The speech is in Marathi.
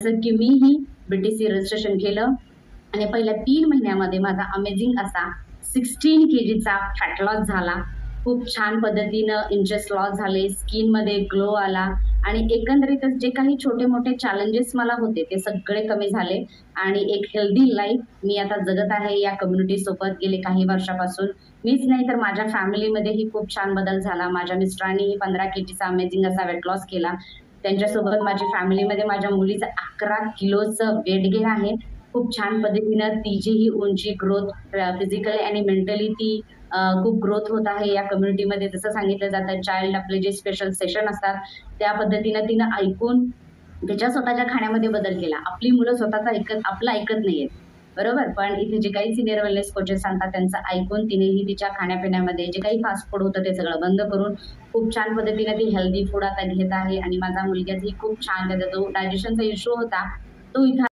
जसं की मीही BTC रजिस्ट्रेशन केलं आणि पहिल्या 3 महिन्यामध्ये माझा अमेझिंग असा 16 केजीचा फॅट लॉस झाला. खूप छान पद्धतीनं इंचेस लॉस झाले, स्किनमध्ये ग्लो आला आणि एकंदरीतच जे काही छोटे-मोठे चॅलेंजेस मला होते ते सगळे कमी झाले आणि एक हेल्दी लाईफ मी आता जगत आहे या कम्युनिटीसोबत गेले काही वर्षापासून. मीच नाही तर माझ्या फॅमिलीमध्येही खूप छान बदल झाला. माझ्या मिस्टरांनीही 15 केजीचा अमेझिंग असा वेट लॉस केला. त्यांच्यासोबत माझी फॅमिलीमध्ये माझ्या मुलीचं 11 किलोचं वेट गेन आहे. खूप छान पद्धतीनं तिचीही उंची ग्रोथ फिजिकली आणि मेंटली ती खूप ग्रोथ होत आहे या कम्युनिटीमध्ये. जसं सांगितलं जातं चाइल्ड आपले जे स्पेशल सेशन असतात त्या पद्धतीनं तिनं ऐकून तिच्या स्वतःच्या खाण्यामध्ये बदल केला. आपली मुलं स्वतःचं आपलं ऐकत नाहीयेत. बरोबर? पण इथे जे काही सीनियर वेलनेस कोचेस सांगतात त्यांचं ऐकून तिनेही तिच्या खाण्यापिण्यामध्ये जे काही फास्ट फूड होतं ते सगळं बंद करून खूप छान पद्धतीने ती हेल्दी फूड आता घेत आहे आणि माझा मुलगाही खूप छान त्याचा जो डायजेशनचा इश्यू होता तो इथं